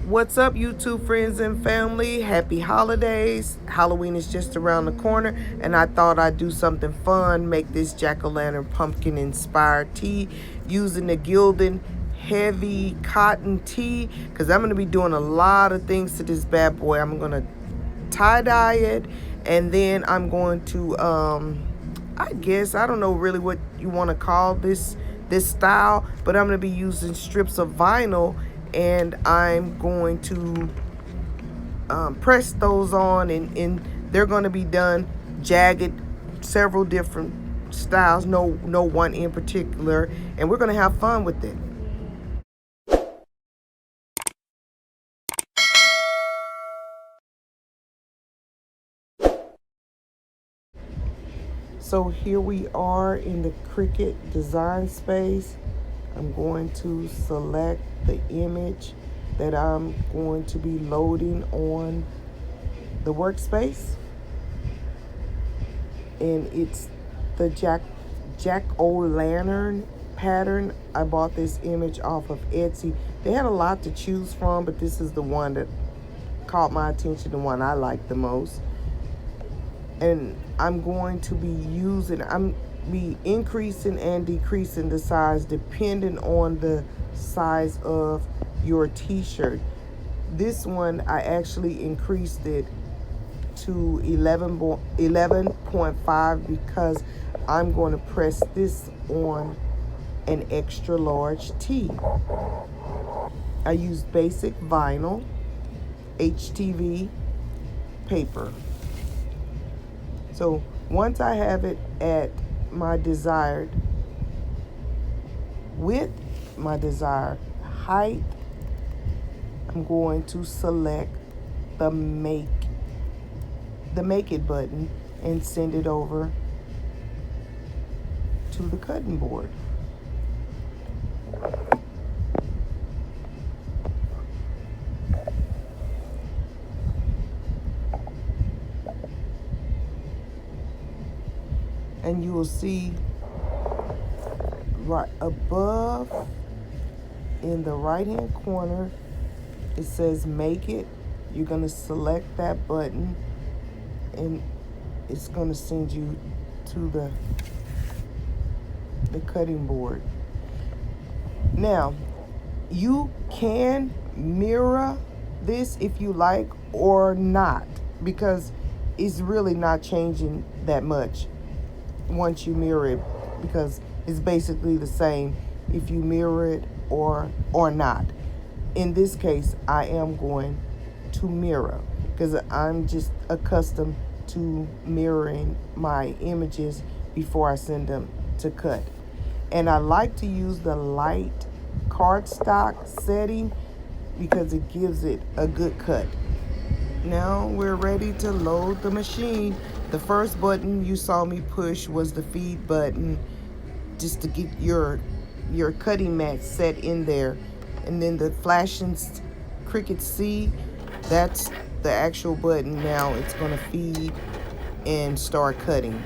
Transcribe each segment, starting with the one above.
What's up, YouTube friends and family? Happy holidays. Halloween is just around the corner, and I thought I'd do something fun, make this jack-o'-lantern pumpkin inspired tee using the Gildan heavy cotton tee, because I'm going to be doing a lot of things to this bad boy. I'm going to tie-dye it, and then I'm going to I guess, I don't know really what you want to call this style, but I'm going to be using strips of vinyl, and I'm going to press those on, and they're going to be done jagged, several different styles, no one in particular, and we're going to have fun with it. So here we are in the Cricut Design Space. I'm going to select the image that I'm going to be loading on the workspace. And it's the jack-o'-lantern pattern. I bought this image off of Etsy. They had a lot to choose from, but this is the one that caught my attention, the one I like the most. And I'm going to be increasing and decreasing the size depending on the size of your t-shirt. This one, I actually increased it to 11.5 because I'm going to press this on an extra large tee. I used basic vinyl, HTV paper. So once I have it at my desired width, my desired height, I'm going to select the make it button and send it over to the cutting board. And you will see right above in the right hand corner, it says make it. You're going to select that button, and it's going to send you to the cutting board. Now, you can mirror this if you like or not, because it's really not changing that much once you mirror it, because it's basically the same if you mirror it or not. In this case, I am going to mirror because I'm just accustomed to mirroring my images before I send them to cut. And I like to use the Lite cardstock setting because it gives it a good cut. Now we're ready to load the machine. The first button you saw me push was the feed button, just to get your cutting mat set in there. And then the flashing Cricut C, that's the actual button. Now it's going to feed and start cutting.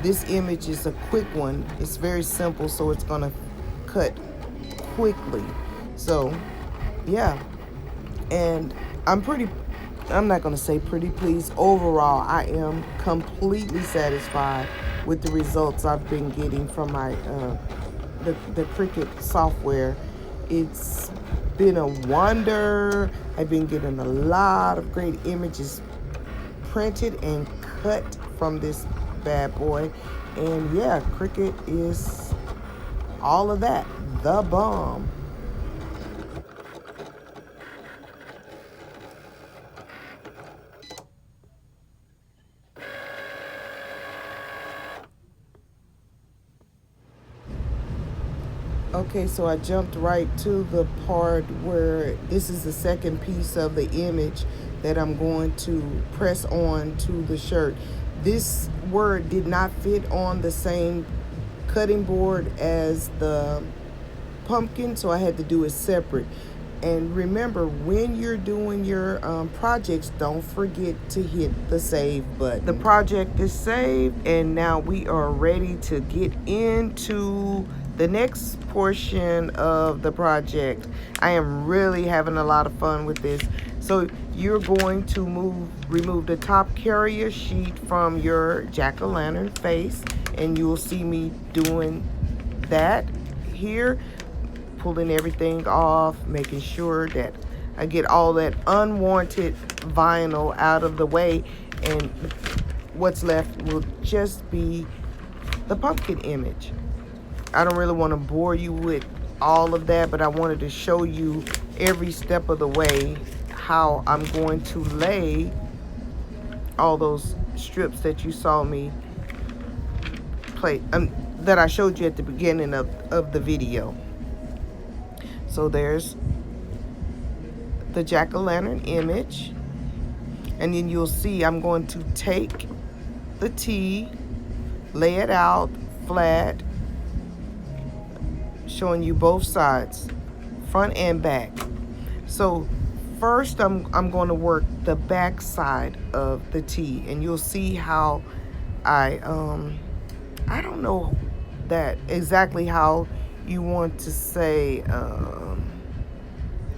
This image is a quick one. It's very simple, so it's going to cut quickly. So yeah, and I'm not going to say pretty pleased. Overall, I am completely satisfied with the results I've been getting from my the Cricut software. It's been a wonder. I've been getting a lot of great images printed and cut from this bad boy. And yeah, Cricut is all of that. The bomb. Okay, so I jumped right to the part where this is the second piece of the image that I'm going to press on to the shirt. This word did not fit on the same cutting board as the pumpkin, so I had to do it separate. And remember, when you're doing your projects, don't forget to hit the save button. The project is saved, and now we are ready to get into the next portion of the project, I am really having a lot of fun with this. So you're going to remove the top carrier sheet from your jack-o'-lantern face, and you'll see me doing that here, pulling everything off, making sure that I get all that unwanted vinyl out of the way, and what's left will just be the pumpkin image. I don't really want to bore you with all of that, but I wanted to show you every step of the way how I'm going to lay all those strips that you saw me play, that I showed you at the beginning of the video. So there's the jack-o'-lantern image, and then you'll see I'm going to take the tee, lay it out flat, showing you both sides, front and back. So first I'm going to work the back side of the tee, and you'll see how I don't know that exactly how you want to say,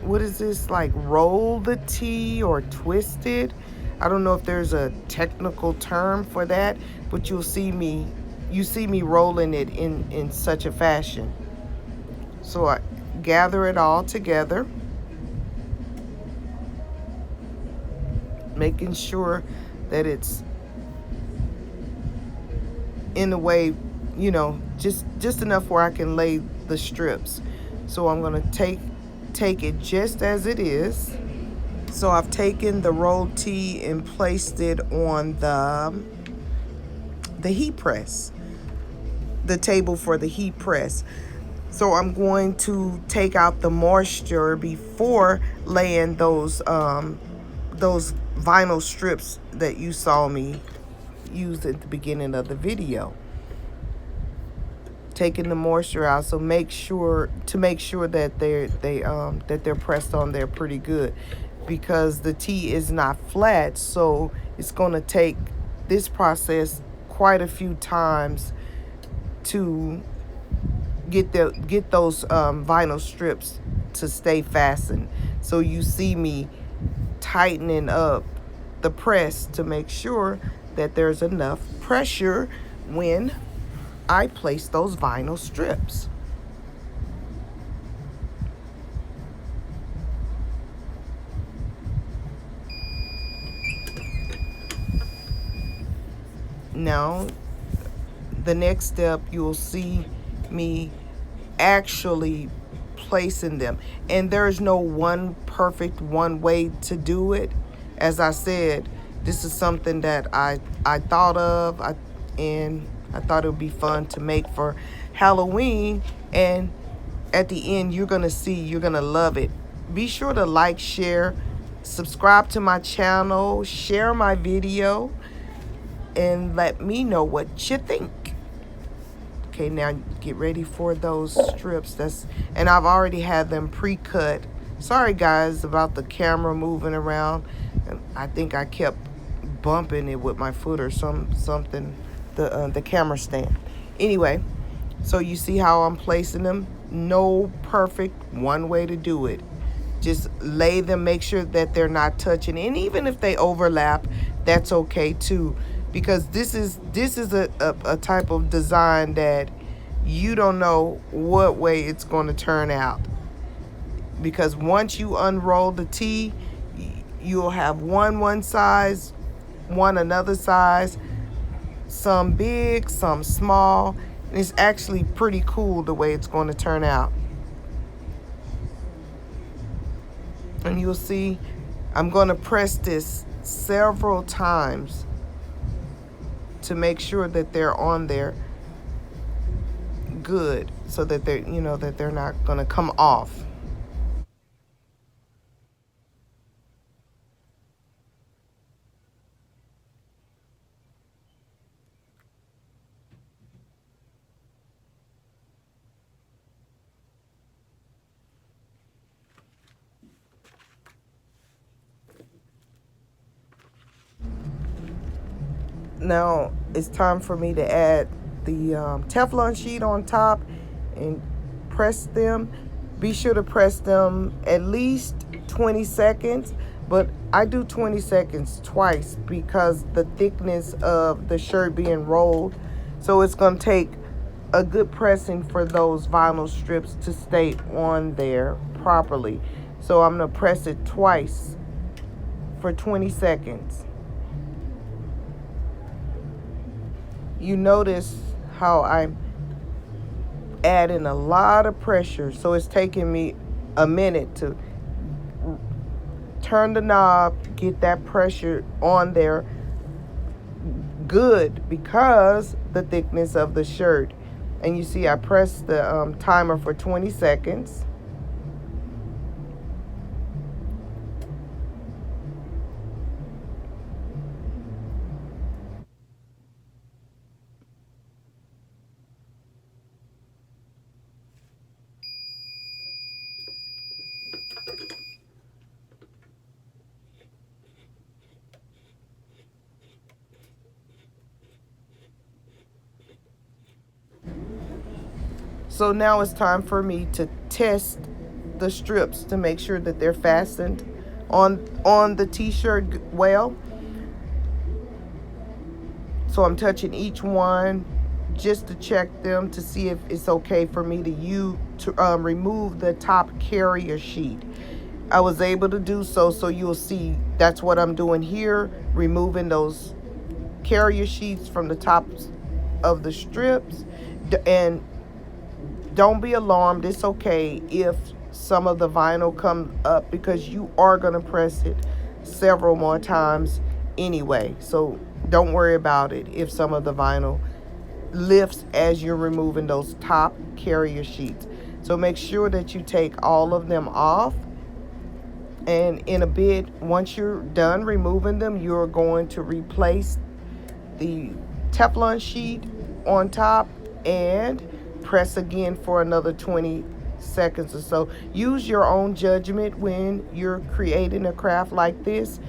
what is this, like roll the tee or twist it? I don't know if there's a technical term for that, but you see me rolling it in such a fashion. So I gather it all together, making sure that it's in a way, you know, just enough where I can lay the strips. So I'm going to take it just as it is. So I've taken the rolled tee and placed it on the heat press, the table for the heat press. So I'm going to take out the moisture before laying those vinyl strips that you saw me use at the beginning of the video. Taking the moisture out, so make sure that they're pressed on there pretty good, because the tee is not flat, so it's going to take this process quite a few times to get those vinyl strips to stay fastened. So you see me tightening up the press to make sure that there's enough pressure when I place those vinyl strips. Now, the next step, you'll see me actually placing them, and there's no one perfect one way to do it. As I said, this is something that I thought of, and I thought it would be fun to make for Halloween, and at the end you're gonna love it. Be sure to like, share, subscribe to my channel, share my video, and let me know what you think. Okay, now get ready for those strips. And I've already had them pre-cut. Sorry guys about the camera moving around. I think I kept bumping it with my foot or something, the camera stand. Anyway, so you see how I'm placing them. No perfect one way to do it. Just lay them, make sure that they're not touching, and even if they overlap, that's okay too, because this is a type of design that you don't know what way it's going to turn out, because once you unroll the tee, you'll have one size, one another size, some big, some small, and it's actually pretty cool the way it's going to turn out. And you'll see I'm going to press this several times to make sure that they're on there good, so that they're, you know, that they're not going to come off. Now it's time for me to add the Teflon sheet on top, and press them. Be sure to press them at least 20 seconds, but I do 20 seconds twice because the thickness of the shirt being rolled. So it's going to take a good pressing for those vinyl strips to stay on there properly. So I'm going to press it twice for 20 seconds. You notice how I'm adding a lot of pressure, so it's taking me a minute to turn the knob, get that pressure on there good because the thickness of the shirt. And you see I pressed the timer for 20 seconds. So now it's time for me to test the strips to make sure that they're fastened on the t-shirt well. So I'm touching each one just to check them to see if it's okay for me to remove the top carrier sheet. I was able to do so, so you'll see that's what I'm doing here, removing those carrier sheets from the tops of the strips. And don't be alarmed, it's okay if some of the vinyl comes up because you are going to press it several more times anyway. So don't worry about it if some of the vinyl lifts as you're removing those top carrier sheets. So make sure that you take all of them off. And in a bit, once you're done removing them, you're going to replace the Teflon sheet on top and press again for another 20 seconds or so. Use your own judgment when you're creating a craft like this.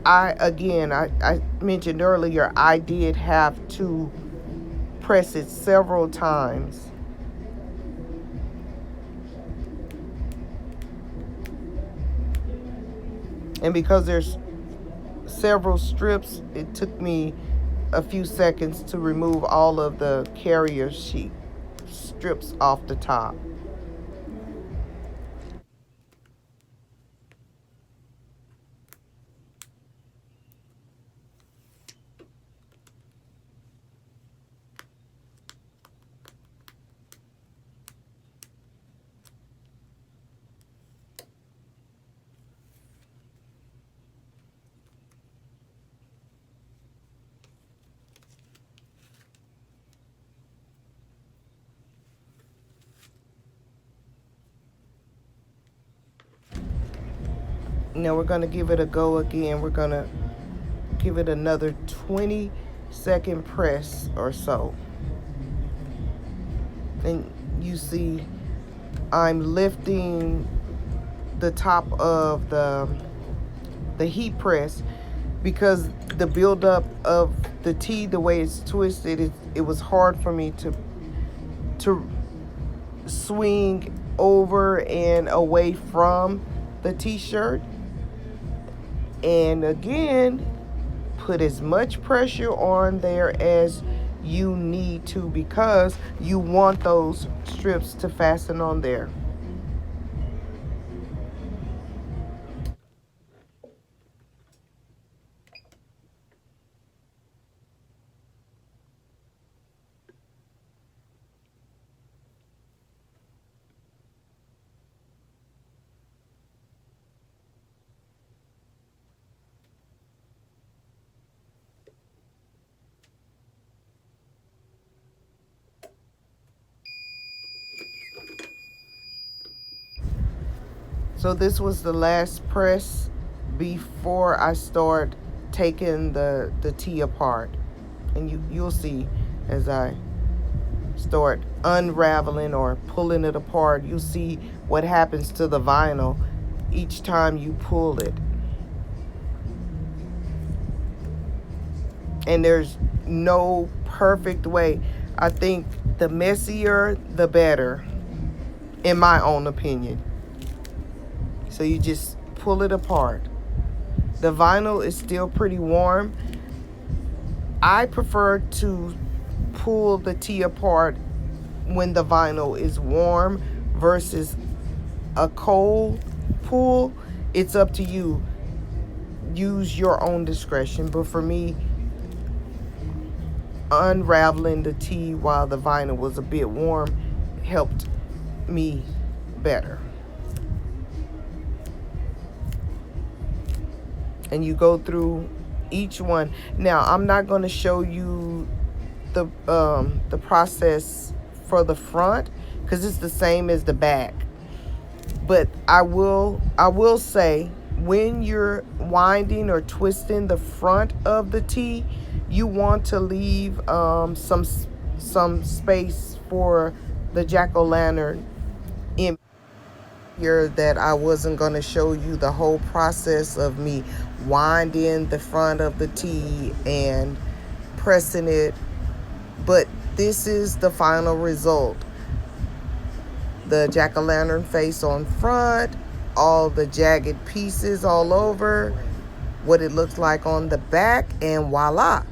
I mentioned earlier, I did have to press it several times. And because there's several strips, it took me a few seconds to remove all of the carrier sheet strips off the top. Now we're going to give it a go again. We're going to give it another 20-second press or so. And you see I'm lifting the top of the heat press because the buildup of the tee, the way it's twisted, it was hard for me to swing over and away from the t-shirt. And again, put as much pressure on there as you need to because you want those strips to fasten on there. So this was the last press before I start taking the tee apart. And you'll see as I start unraveling or pulling it apart, you'll see what happens to the vinyl each time you pull it. And there's no perfect way. I think The messier, the better, in my own opinion. So you just pull it apart. The vinyl is still pretty warm. I prefer to pull the tee apart when the vinyl is warm versus a cold pull. It's up to you. Use your own discretion. But for me, unraveling the tee while the vinyl was a bit warm helped me better. And you go through each one. Now, I'm not going to show you the process for the front because it's the same as the back. But I will say, when you're winding or twisting the front of the tee, you want to leave some space for the jack-o'-lantern in here. That I wasn't going to show you the whole process of me winding the front of the tee and pressing it, but this is the final result. The jack-o'-lantern face on front, all the jagged pieces all over, what it looks like on the back, and voila,